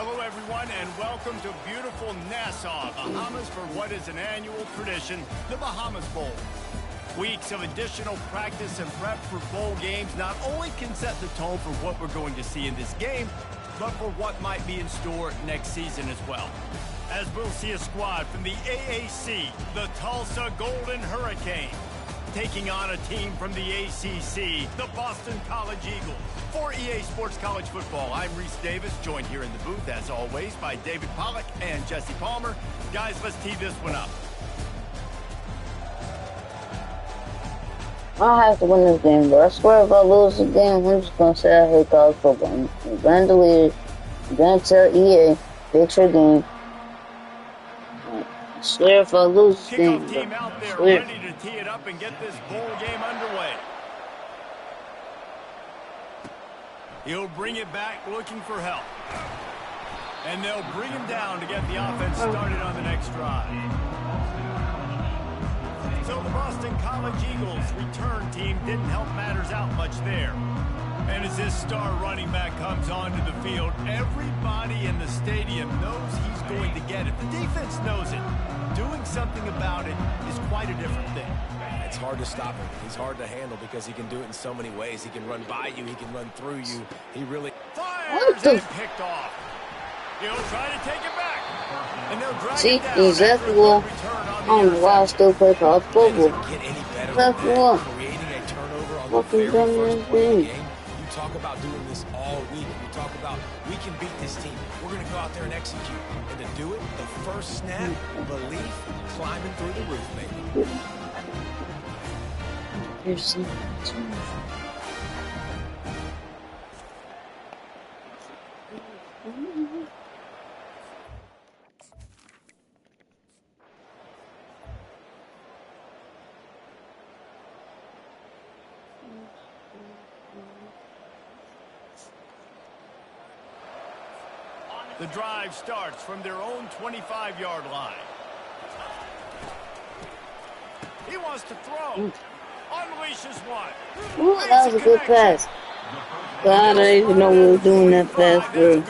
Hello, everyone, and welcome to beautiful Nassau, Bahamas, for what is an annual tradition, the Bahamas Bowl. Weeks of additional practice and prep for bowl games not only can set the tone for what we're going to see in this game, but for what might be in store next season as well. As we'll see a squad from the AAC, the Tulsa Golden Hurricane, taking on a team from the ACC, the Boston College Eagles. For EA Sports College Football, I'm Reese Davis, joined here in the booth, as always, by David Pollack and Jesse Palmer. Guys, let's tee this one up. I have to win this game, but I swear if I lose this game, I'm just going to say I hate college football. I'm going to delete it. I'm going to tell EA, fix your game. I swear if I lose this game, Kickoff team out there, swear. ready to tee it up and get this bowl game underway. He'll bring it back looking for help. And they'll bring him down to get the offense started on the next drive. So the Boston College Eagles return team didn't help matters out much there. And as this star running back comes onto the field, everybody in the stadium knows he's going to get it. The defense knows it. Doing something about it is quite a different thing. It's hard to stop him. He's hard to handle because he can do it in so many ways. He can run by you. He can run through you. He really fires and picked off. He'll try to take it back. And they'll drag See, it down. exactly what I don't know why I still play college football. get any better Exactly what. creating a turnover on Fucking the very dumb first ass play of the thing. game. You talk about doing this all week. You talk about we can beat this team. We're going to go out there and execute. And to do it, the first snap, belief, climbing through the roof, baby. Here's some. The drive starts from their own 25-yard line. He wants to throw. Unleashes one. Ooh, that was a good pass. God, I didn't even know we were doing that pass, bro.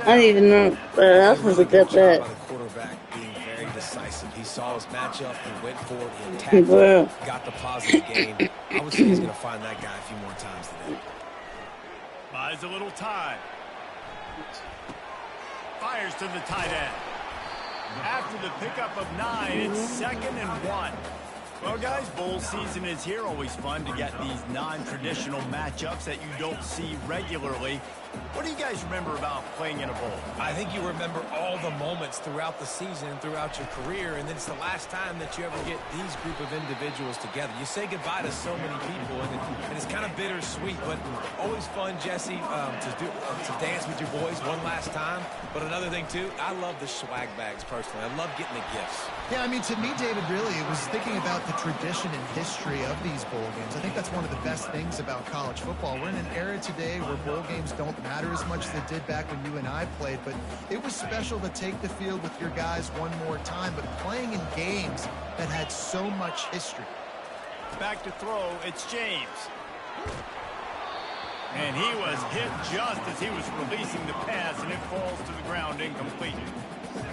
I didn't even know. That was a good pass. By the quarterback being very decisive. He saw his matchup. He went for it. He attacked Bro. it. Got the positive gain. I would say he's going to find that guy a few more times today. Buys a little time. Fires to the tight end. After the pickup of 9, it's 2nd and 1. Well, guys, bowl season is here. Always fun to get these non-traditional matchups that you don't see regularly. What do you guys remember about playing in a bowl? I think you remember all the moments throughout the season and throughout your career, and then it's the last time that you ever get these group of individuals together. You say goodbye to so many people, and it's kind of bittersweet, but always fun, Jesse, to dance with your boys one last time. But another thing, too, I love the swag bags, personally. I love getting the gifts. Yeah, I mean, to me, David, really, it was thinking about the tradition and history of these bowl games. I think that's one of the best things about college football. We're in an era today where bowl games don't matter as much as they did back when you and I played, but it was special to take the field with your guys one more time, but playing in games that had so much history. Back to throw, it's James. And he was hit just as he was releasing the pass, and it falls to the ground incomplete.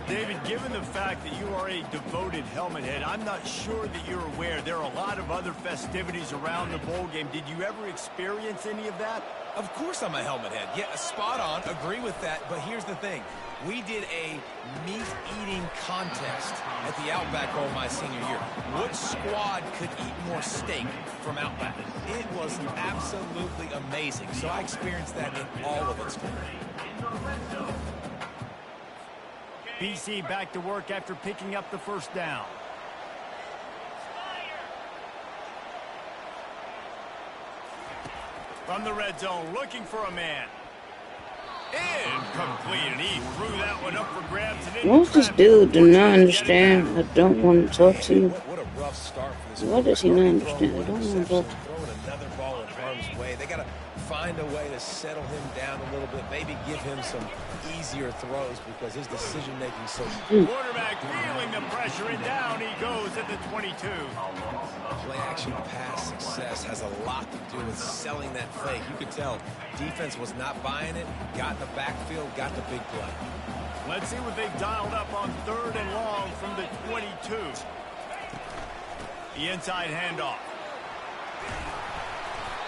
David, given the fact that you are a devoted helmet head, I'm not sure that you're aware there are a lot of other festivities around the bowl game. Did you ever experience any of that? Of course I'm a helmet head. Yeah, spot on. Agree with that. But here's the thing. We did a meat-eating contest at the Outback Bowl my senior year. Which squad could eat more steak from Outback? It was absolutely amazing. So I experienced that in all of its glory. BC back to work after picking up the first down. From the red zone, looking for a man. Incomplete, and he threw that one up for grabs. What's this dude do not understand? I don't want to talk to you. What a rough start for this. What does he not understand? I don't want to talk to you. Throwing another ball in harm's way. They got to find find a way to settle him down a little bit, maybe give him some easier throws because his decision-making so... Quarterback feeling the pressure, and down he goes at the 22. Play-action pass success has a lot to do with selling that fake. You could tell defense was not buying it, got in the backfield, got the big play. Let's see what they've dialed up on 3rd and long from the 22. The inside handoff.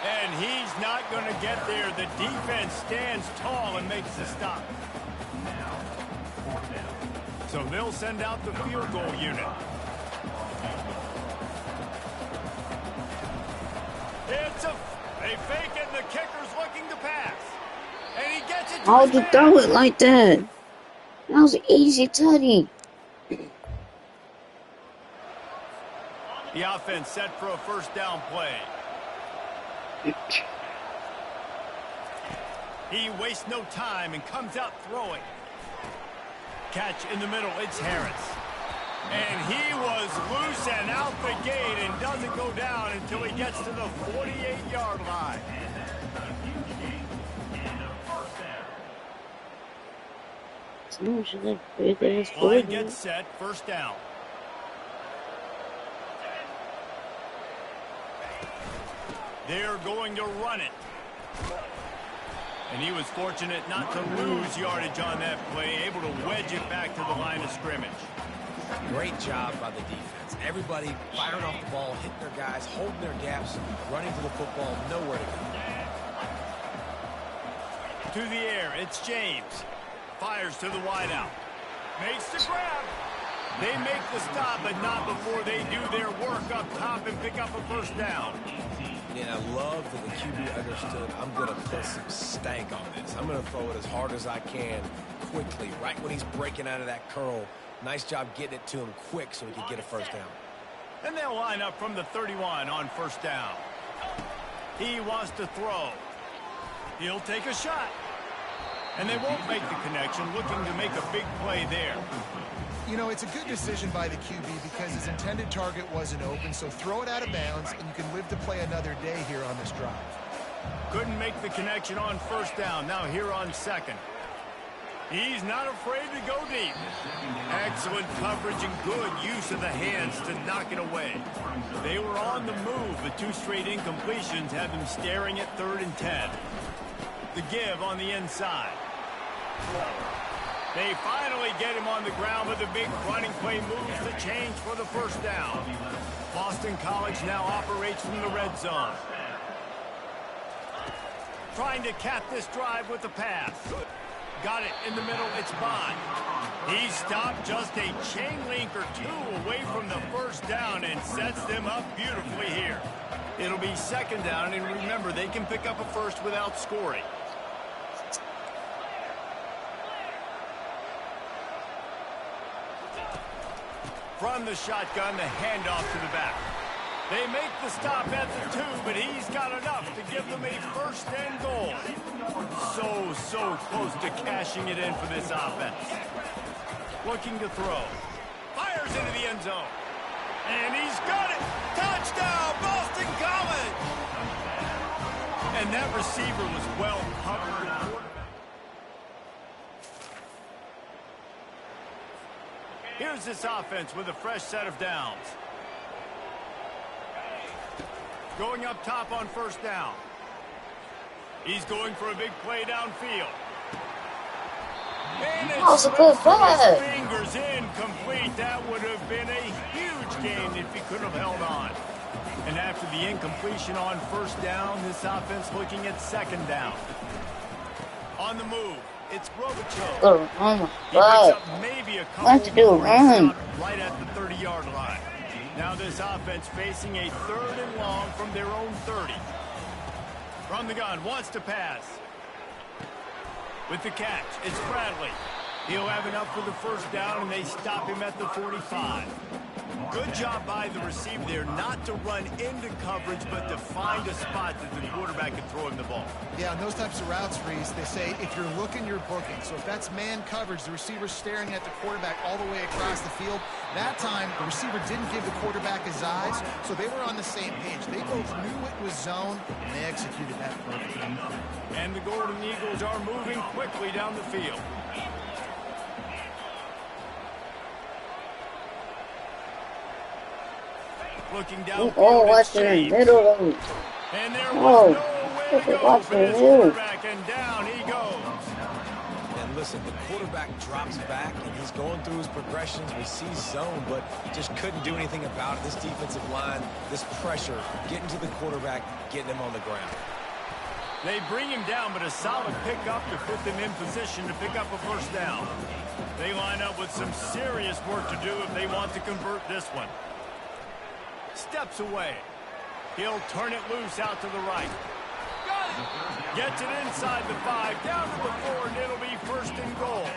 And he's not going to get there. The defense stands tall and makes the stop. So they'll send out the field goal unit. They fake it, and the kicker's looking to pass. And he gets it to How'd his you man. throw it like that? That was an easy tutty. The offense set for a first down play. He wastes no time and comes out throwing. Catch in the middle, it's Harris. And he was loose and out the gate and doesn't go down until he gets to the 48-yard line. Line gets set, first down. They're going to run it. And he was fortunate not to lose yardage on that play, able to wedge it back to the line of scrimmage. Great job by the defense. Everybody firing off the ball, hitting their guys, holding their gaps, running to the football, nowhere to go. To the air, it's James. Fires to the wideout. Makes the grab. They make the stop, but not before they do their work up top and pick up a first down. And I love that the QB understood, I'm going to put some stank on this. I'm going to throw it as hard as I can quickly, right when he's breaking out of that curl. Nice job getting it to him quick so he could get a first down. And they'll line up from the 31 on first down. He wants to throw. He'll take a shot. And they won't make the connection, looking to make a big play there. You know, it's a good decision by the QB because his intended target wasn't open, so throw it out of bounds, and you can live to play another day here on this drive. Couldn't make the connection on first down. Now here on second. He's not afraid to go deep. Excellent coverage and good use of the hands to knock it away. They were on the move, but 2 straight incompletions have them staring at 3rd and 10. The give on the inside. They finally get him on the ground with a big running play moves the change for the first down. Boston College now operates from the red zone. Trying to cap this drive with the pass. Got it in the middle, it's Bond. He stopped just a chain link or 2 away from the first down and sets them up beautifully here. It'll be second down, and remember, they can pick up a first without scoring. From the shotgun, the handoff to the back. They make the stop at the 2, but he's got enough to give them a first and goal. So close to cashing it in for this offense. Looking to throw. Fires into the end zone. And he's got it. Touchdown, Boston College! And that receiver was well covered. Here's this offense with a fresh set of downs. Going up top on first down. He's going for a big play downfield. And That was a good pass. Fingers incomplete. That would have been a huge gain if he could have held on. And after the incompletion on first down, this offense looking at second down. On the move, it's Robichaux. Oh my He picks God. up maybe a What to couple do, more run? stops right at the 30-yard line. Now this offense facing a 3rd and long from their own 30. From the gun, wants to pass. With the catch, it's Bradley. He'll have enough for the first down, and they stop him at the 45. Good job by the receiver there not to run into coverage, but to find a spot that the quarterback can throw him the ball. Yeah, on those types of routes, Reese, they say if you're looking, you're booking. So if that's man coverage, the receiver's staring at the quarterback all the way across the field. That time, the receiver didn't give the quarterback his eyes, so they were on the same page. They both knew it was zone, and they executed that perfectly. And the Golden Eagles are moving quickly down the field. Looking down. Watching the middle of it. And there was no way to go for this quarterback, and down he goes. And listen, the quarterback drops back, and he's going through his progressions. We see zone, but just couldn't do anything about it. This defensive line, this pressure, getting to the quarterback, getting him on the ground. They bring him down, but a solid pickup to put them in position to pick up a first down. They line up with some serious work to do if they want to convert this one. Steps away. He'll turn it loose out to the right. Gets it inside the 5, down to the 4, and it'll be first and goal.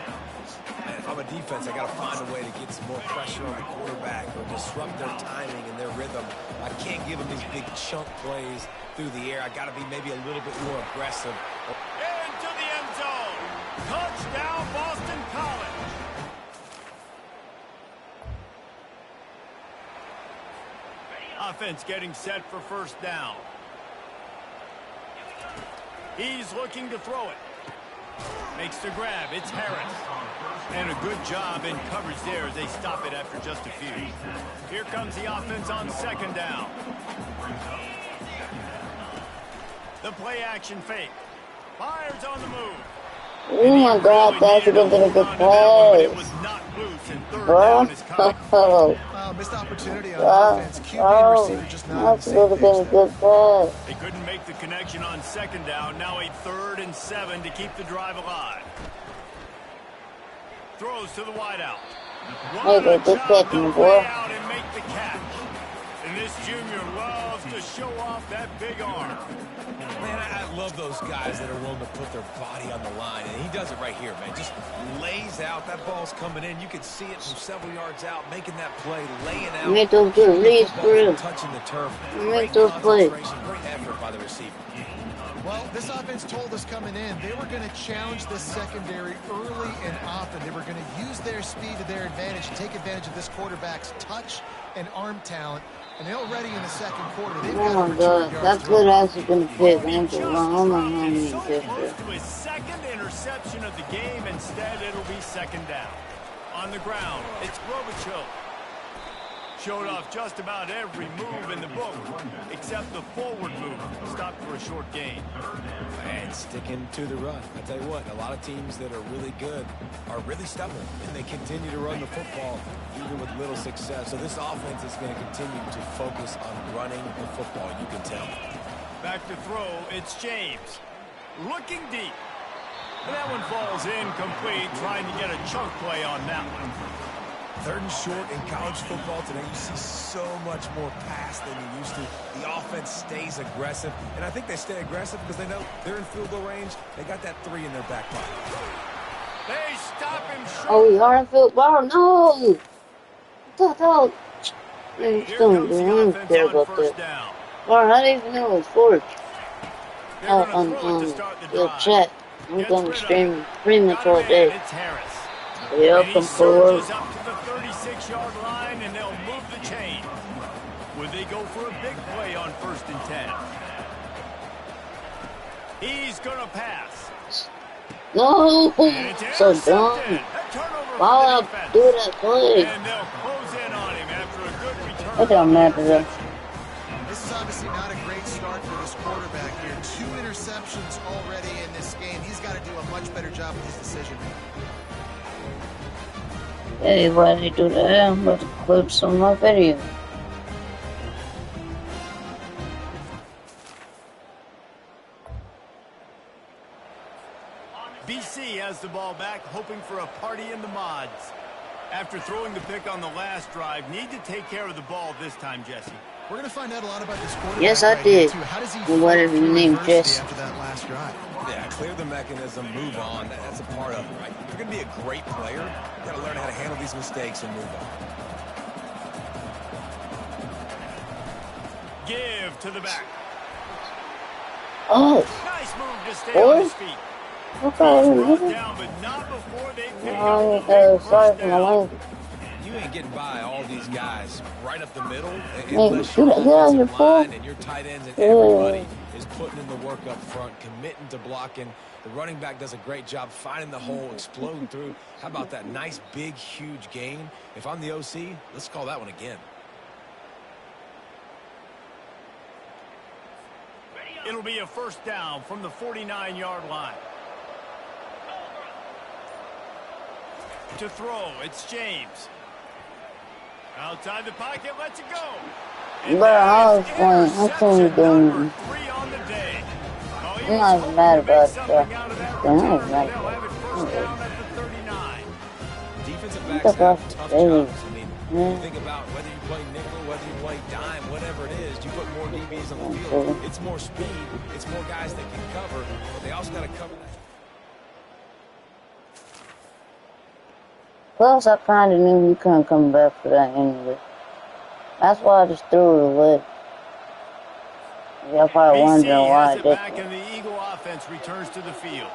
Man, if I'm a defense, I got to find a way to get some more pressure on the quarterback or disrupt their timing and their rhythm. I can't give them these big chunk plays through the air. I got to be maybe a little bit more aggressive. Into the end zone. Touchdown, Boston College. Offense getting set for first down. He's looking to throw it. Makes the grab. It's Harris. And a good job in coverage there as they stop it after just a few. Here comes the offense on second down. The play action fake. Fires on the move. Oh my God, that should have been a good pass. It was not loose, and third down is coming. Missed opportunity on offense. QB and receiver just not on the that should have been a good pass. They couldn't make the connection on second down. Now a 3rd and 7 to keep the drive alive. Throws to the wideout. Hey, go good catch, my boy. Out and make the catch. And this junior loves to show off that big arm. Man, I love those guys that are willing to put their body on the line, and he does it right here, man. Just lays out. That ball's coming in. You can see it from several yards out, making that play, laying out. Make those good reads through. Touching the turf. Make those plays. Great effort by the receiver. Well, this offense told us coming in they were going to challenge this secondary early and often. They were going to use their speed to their advantage and take advantage of this quarterback's touch and arm talent. And already in the second quarter, they've got Oh my God, that could actually been a pick. I don't know how many So picked close it. to his second interception of the game. Instead, it'll be second down. On the ground, it's Robichaux. Showed off just about every move in the book, except the forward move. Stopped for a short gain. And sticking to the run. I tell you what, a lot of teams that are really good are really stubborn, and they continue to run the football even with little success. So this offense is going to continue to focus on running the football, you can tell. Back to throw, it's James. Looking deep. And that one falls incomplete, trying to get a chunk play on that one. 3rd and short in college football today. You see so much more pass than you used to. The offense stays aggressive, and I think they stay aggressive because they know they're in field goal range. They got that 3 in their back pocket. They stop him short. Oh, we are in field ball. No! Man, Here still comes the I don't offense care on about first that. down. Or how do you even know it's fourth? They're Oh, gonna throw it to start the your drive. chat. I'm Gets going rid to of stream it. pretty much Got all a man, day. It's Harris. Yep, And he I'm forward. surges up to the 36-yard line, and they'll move the chain. Would they go for a big play on 1st and 10? He's going to pass. No! And it's So intercepted. dumb. A turnover Why for would the I defense. do that play? And they'll close in on him after a good return. It don't matter though. This is obviously not a great start for this quarterback here. 2 interceptions already in this game. He's got to do a much better job with his decision making. Hey, why did you do that? I'm about to clip some of my video. BC has the ball back, hoping for a party in the mods. After throwing the pick on the last drive, need to take care of the ball this time, Jesse. We're going to find out a lot about this quarterback. Yes, I right here, did. too. How does he And what fight is his through name, adversity Jesse? after that last drive? Yeah, clear the mechanism, move on. That's a part of it, right? If you're going to be a great player, you got to learn how to handle these mistakes and move on. give to the back. Oh, Nice move to stay on his feet. okay. Brought down, but not before they pick up the big Sorry first for my down. language. You ain't getting by all these guys right up the middle Man, unless get your out of here, offensive fool. line and your tight ends and everybody is putting in the work up front, committing to blocking. The running back does a great job finding the hole, exploding through. How about that nice, big, huge gain? If I'm the OC, let's call that one again. It'll be a first down from the 49-yard line. To throw, it's James. Outside the pocket, lets it go. And But I was that is playing. I'm interception doing. number 3 on the day. Oh, I'm not mad about that. I'm not mad They'll have it first about down at the 39. Defensive What backs the have fuck? tough Baby. jobs. I mean, Yeah. you think about whether you play nickel, whether you play dime, whatever it is, you put more DBs on the field. It's more speed. It's more guys that can cover, but they also got to cover that. Plus, I kind of knew he couldn't come back for that anyway. That's why I just threw it away. Y'all probably wondering why I has did it back that. and the Eagle offense returns to the field.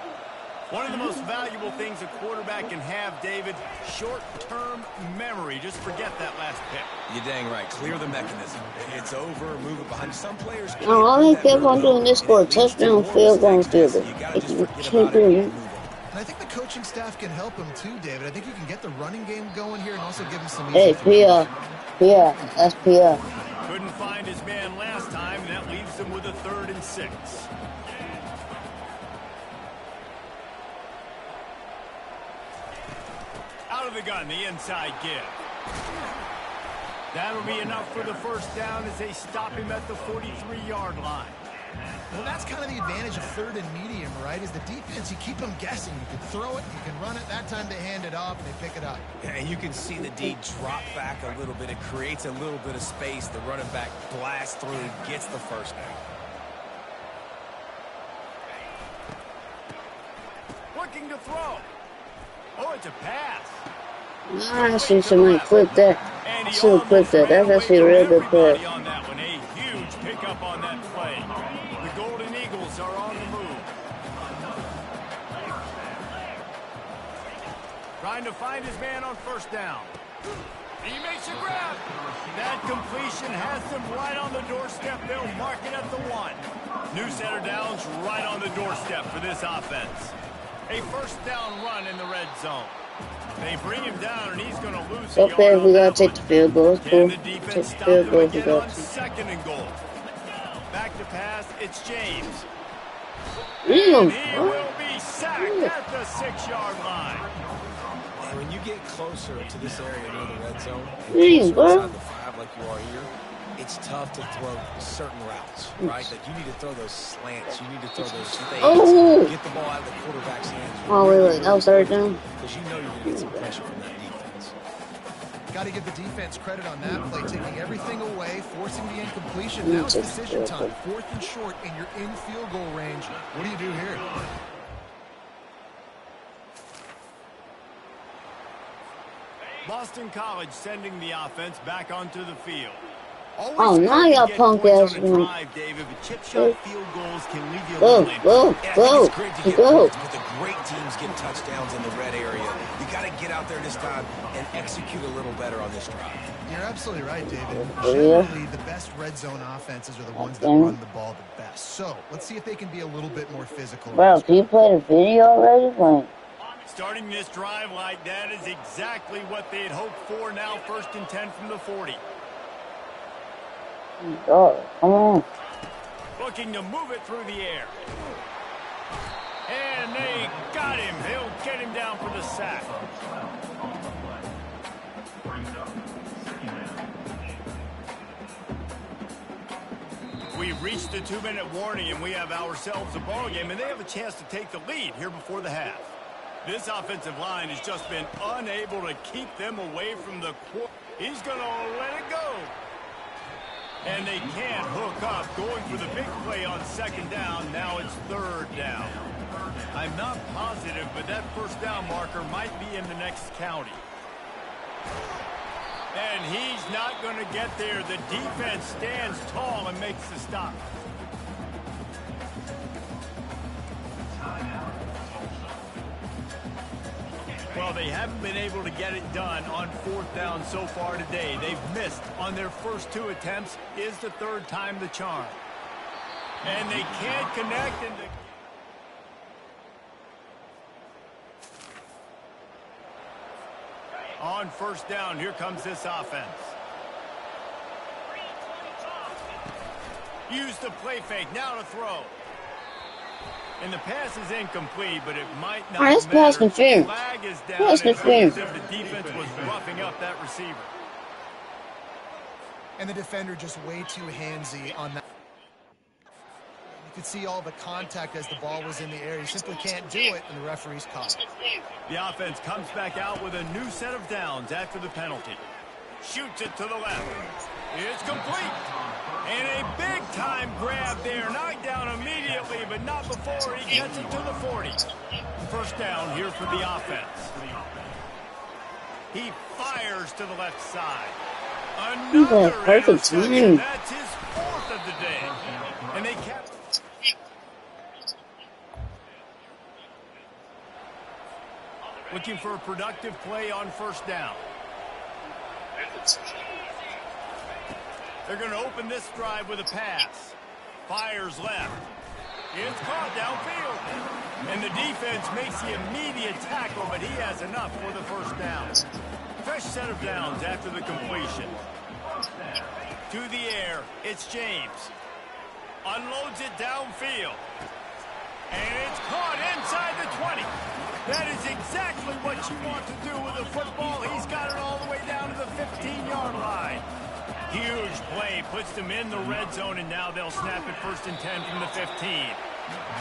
One of the most valuable things a quarterback can have, David, short-term memory. Just forget that last pick. You're dang right. Clear the mechanism. It's over. Move it behind. Some players can't No, all do they that kept very on doing well, this and score it leads to touchdown, more field goal, mistakes. field So goal. you got to If just you forget keep about it and doing move on. And I think the coaching staff can help him too, David. I think you can get the running game going here and also give him some easy Hey, throws. PR, that's PR. Couldn't find his man last time, and that leaves him with a 3rd and 6. Out of the gun, the inside give. That'll be enough for the first down as they stop him at the 43-yard line. Well, that's kind of the advantage of 3rd and medium, right? Is the defense, you keep them guessing. You can throw it, you can run it. That time they hand it off and they pick it up. And you can see the D drop back a little bit. It creates a little bit of space. The running back blasts through, gets the first down. Looking to throw. Oh, it's a pass. I see somebody clip that. I should have clipped that. That's actually a real good play. On that one, a huge pickup on that play. The Golden Eagles are on the move. Trying to find his man on first down. He makes a grab. That completion has them right on the doorstep. They'll mark it at the 1. New set of downs right on the doorstep for this offense. A first down run in the red zone. They bring him down, and he's going to lose a Okay, yard we on gotta that take one. the field goal. It's Can cool. the Take defense the stop field them goal if we again on got to. 2nd and goal? Back to pass, it's James. Damn, And he will be sacked at the 6-yard line. And when you get closer to this area near the red zone, and Damn, closer bro. inside the 5 like you are here, it's tough to throw certain routes, right? Like you need to throw those slants, you need to throw those fades, Oh. get the ball out of the quarterback's hands. Oh, wait, that was 3rd down? Because you know you're going to get some pressure from that defense. Got to give the defense credit on that play, taking everything away, forcing the incompletion. Now it's decision time. 4th and short, and you're in field goal range. What do you do here? Boston College sending the offense back onto the field. Oh, now y'all punk ass doing. David, but chip shot field goals can leave you a Go, little empty. go, And I think go, it's great to get go. points, but the great teams get touchdowns in the red area. You got to get out there this time and execute a little better on this drive. You're absolutely right, David. Yeah. Generally, the best red zone offenses are the ones that run the ball the best. So let's see if they can be a little bit more physical. Bro, can you play the video already? Like, Starting this drive like that is exactly what they had hoped for. Now 1st and 10 from the 40. oh, come on. Looking to move it through the air. And they got him. They'll get him down for the sack. We've reached the 2-minute warning, and we have ourselves a ball game, and they have a chance to take the lead here before the half. This offensive line has just been unable to keep them away from the quarter. He's going to let it go. And they can't hook up, going for the big play on 2nd down. Now it's 3rd down. I'm not positive, but that first down marker might be in the next county. And he's not going to get there. The defense stands tall and makes the stop. Well, they haven't been able to get it done on 4th down so far today. They've missed on their first 2 attempts. Is the 3rd time the charm. And they can't connect. On 1st down, here comes this offense. Use the play fake, now to throw. And the pass is incomplete, but it might not matter. Pass interference. Flag is down. Pass interference. If the defense was roughing up that receiver. And the defender just way too handsy on that. You could see all the contact as the ball was in the air. He simply can't do it, and the referee's caught. The offense comes back out with a new set of downs after the penalty. Shoots it to the left. It's complete. And a big-time grab there. Knocked down immediately, but not before he gets it to the 40. 1st down here for the offense. He fires to the left side. Another interception. That's his 4th of the day. And they kept... Looking for a productive play on 1st down. They're going to open this drive with a pass. Fires left. It's caught downfield. And the defense makes the immediate tackle, but he has enough for the 1st down. Fresh set of downs after the completion. To the air, it's James. Unloads it downfield. And it's caught inside the 20. That is exactly what you want to do with a football. He's got it all the way down to the 15-yard line. Huge play, puts them in the red zone, and now they'll snap it 1st and 10 from the 15.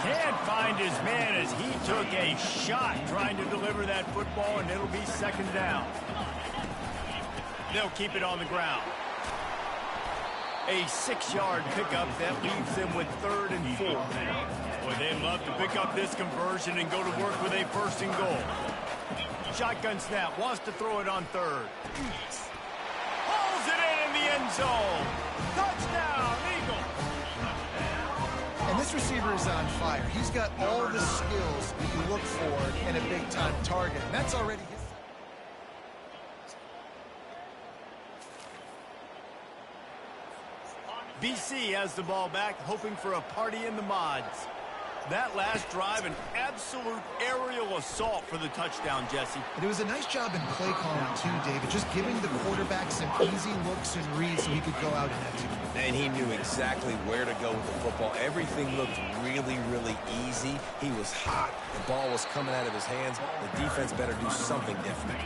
Can't find his man as he took a shot trying to deliver that football, and it'll be 2nd down. They'll keep it on the ground. A 6-yard pickup that leaves them with 3rd and 4. Boy, they'd love to pick up this conversion and go to work with a 1st and goal. Shotgun snap, wants to throw it on 3rd. Hauls it in the end zone. Touchdown, Eagles. And this receiver is on fire. He's got all the skills that you look for in a big-time target. And that's already his... BC has the ball back, hoping for a party in the mods. That last drive, an absolute aerial assault for the touchdown, Jesse. It was a nice job in play calling, too, David. Just giving the quarterback some easy looks and reads so he could go out and execute. And he knew exactly where to go with the football. Everything looked really, really easy. He was hot. The ball was coming out of his hands. The defense better do something different.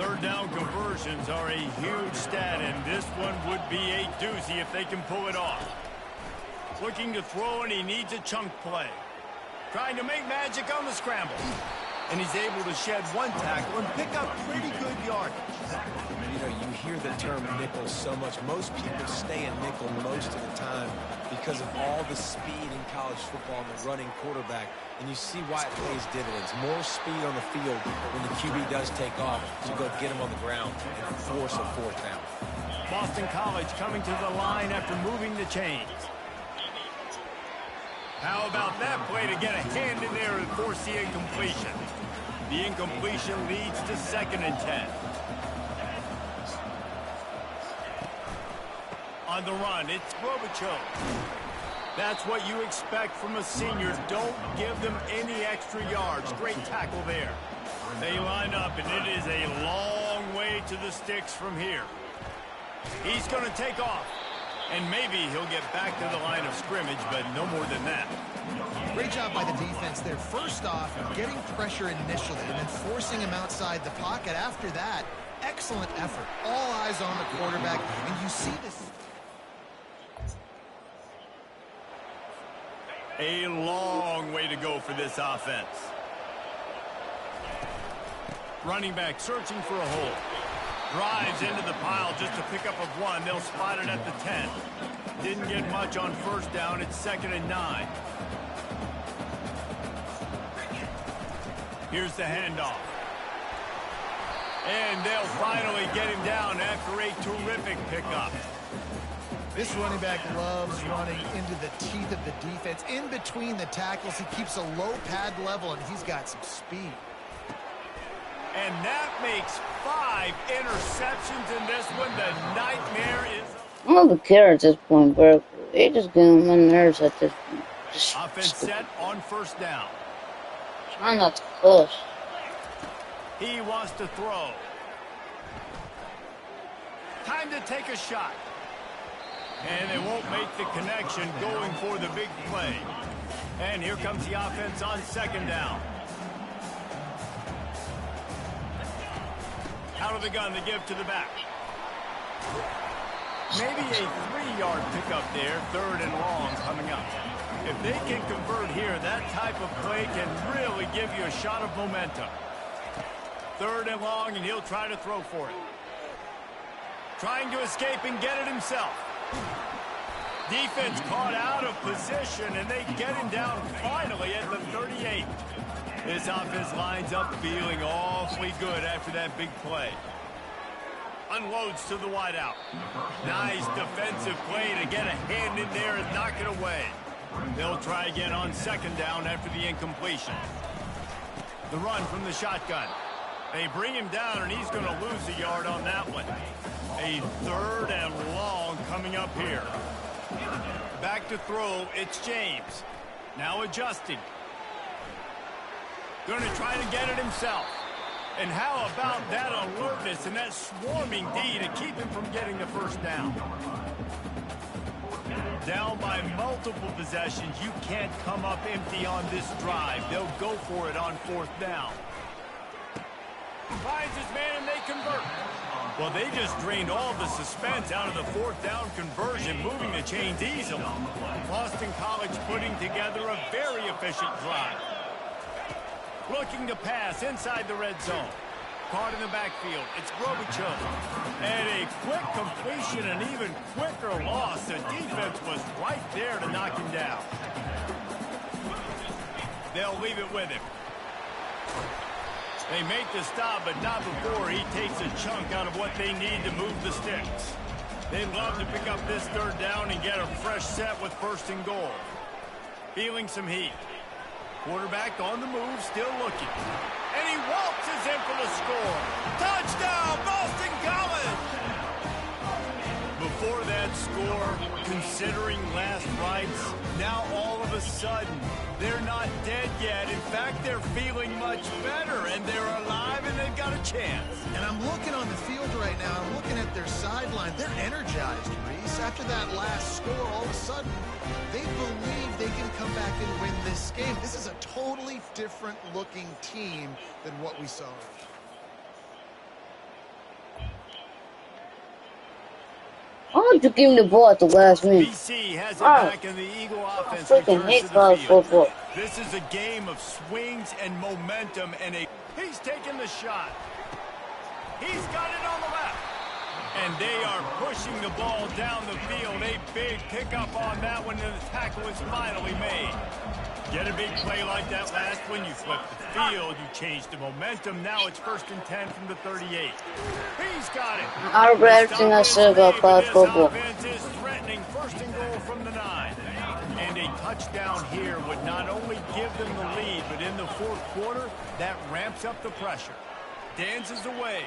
3rd down conversions are a huge stat, and this one would be a doozy if they can pull it off. Looking to throw, and he needs a chunk play. Trying to make magic on the scramble. And he's able to shed 1 tackle and pick up pretty good yardage. You know, you hear the term nickel so much. Most people stay in nickel most of the time because of all the speed in college football and the running quarterback. And you see why it pays dividends. More speed on the field when the QB does take off to go get him on the ground and force a 4th down. Boston College coming to the line after moving the chains. How about that play to get a hand in there and force the incompletion? The incompletion leads to 2nd and 10. On the run, it's Robichaux. That's what you expect from a senior. Don't give them any extra yards. Great tackle there. They line up, and it is a long way to the sticks from here. He's going to take off. And maybe he'll get back to the line of scrimmage, but no more than that. Great job by the defense there. First off, getting pressure initially and then forcing him outside the pocket. After that, excellent effort. All eyes on the quarterback, and you see this. A long way to go for this offense. Running back searching for a hole. Drives into the pile just to pick up a 1. They'll spot it at the 10. Didn't get much on 1st down. It's 2nd and 9. Here's the handoff. And they'll finally get him down after after a terrific pickup. This running back loves running into the teeth of the defense. In between the tackles, he keeps a low pad level, and he's got some speed. And that makes 5 interceptions in this one. The nightmare is... I don't even care at this point, bro. They just getting on my nerves at this point. Offense set on first down. Try not to push. He wants to throw. Time to take a shot. And they won't make the connection going for the big play. And here comes the offense on second down. Out of the gun to give to the back. Maybe a 3-yard pickup there, 3rd and long coming up. If they can convert here, that type of play can really give you a shot of momentum. 3rd and long, and he'll try to throw for it. Trying to escape and get it himself. Defense caught out of position, and they get him down finally at the 38. This offense lines up feeling awfully good after that big play. Unloads to the wideout. Nice defensive play to get a hand in there and knock it away. They'll try again on second down after the incompletion. The run from the shotgun. They bring him down, and he's going to lose a yard on that one. A 3rd and long coming up here. Back to throw, it's James. Now adjusting. Going to try to get it himself. And how about that alertness and that swarming D to keep him from getting the first down? Down by multiple possessions, you can't come up empty on this drive. They'll go for it on 4th down. Finds his man and they convert. Well, they just drained all the suspense out of the 4th down conversion, moving the chains easily. Boston College putting together a very efficient drive. Looking to pass inside the red zone. Caught in the backfield. It's Robichaux. And a quick completion, an even quicker loss. The defense was right there to knock him down. They'll leave it with him. They make the stop, but not before he takes a chunk out of what they need to move the sticks. They'd love to pick up this 3rd down and get a fresh set with 1st and goal. Feeling some heat. Quarterback on the move, still looking. And he waltzes in for the score. Touchdown, Boston College! Before that score, considering last rites, now all of a sudden, they're not dead yet. In fact, they're feeling much better, and they're alive, and they've got a chance. And I'm looking on the field right now. I'm looking at their sideline. They're energized, Reese. After that last score, all of a sudden, they believe they can come back and win this game. This is a totally different-looking team than what we saw. Why would you give him the ball at the last minute? BC has it back, and the Eagle offense I freaking hate college football. This is a game of swings and momentum, and he's taking the shot. He's got it on the left. And they are pushing the ball down the field. A big pickup on that one, and the tackle is finally made. Get a big play like that last one, you flip the field, you change the momentum. Now it's 1st and 10 from the 38. He's got it. I regret everything I said about college football. Offense is threatening 1st and goal from the 9. And a touchdown here would not only give them the lead, but in the 4th quarter, that ramps up the pressure. Dances away.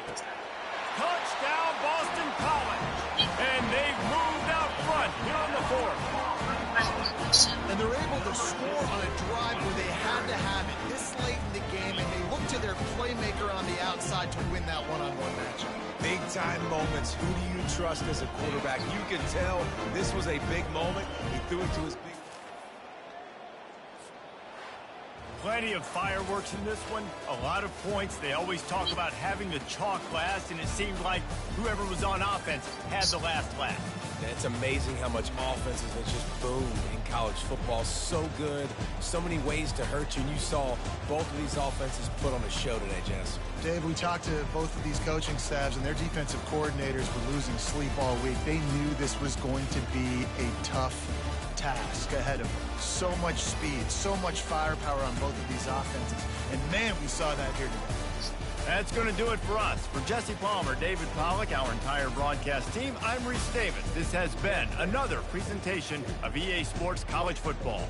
Touchdown, Boston College. And they've moved out front here on the 4th. And they're able to score on a drive where they had to have it this late in the game, and they look to their playmaker on the outside to win that one-on-one matchup. Big-time moments. Who do you trust as a quarterback? You can tell this was a big moment. He threw it to his big... Plenty of fireworks in this one. A lot of points. They always talk about having the chalk last, and it seemed like whoever was on offense had the last laugh. It's amazing how much offenses have just boomed in college football. So good, so many ways to hurt you. And you saw both of these offenses put on a show today, Jess. Dave, we talked to both of these coaching staffs, and their defensive coordinators were losing sleep all week. They knew this was going to be a tough task ahead of them. So much speed, so much firepower on both of these offenses. And man, we saw that here today. That's going to do it for us. For Jesse Palmer, David Pollack, our entire broadcast team, I'm Reese Davis. This has been another presentation of EA Sports College Football.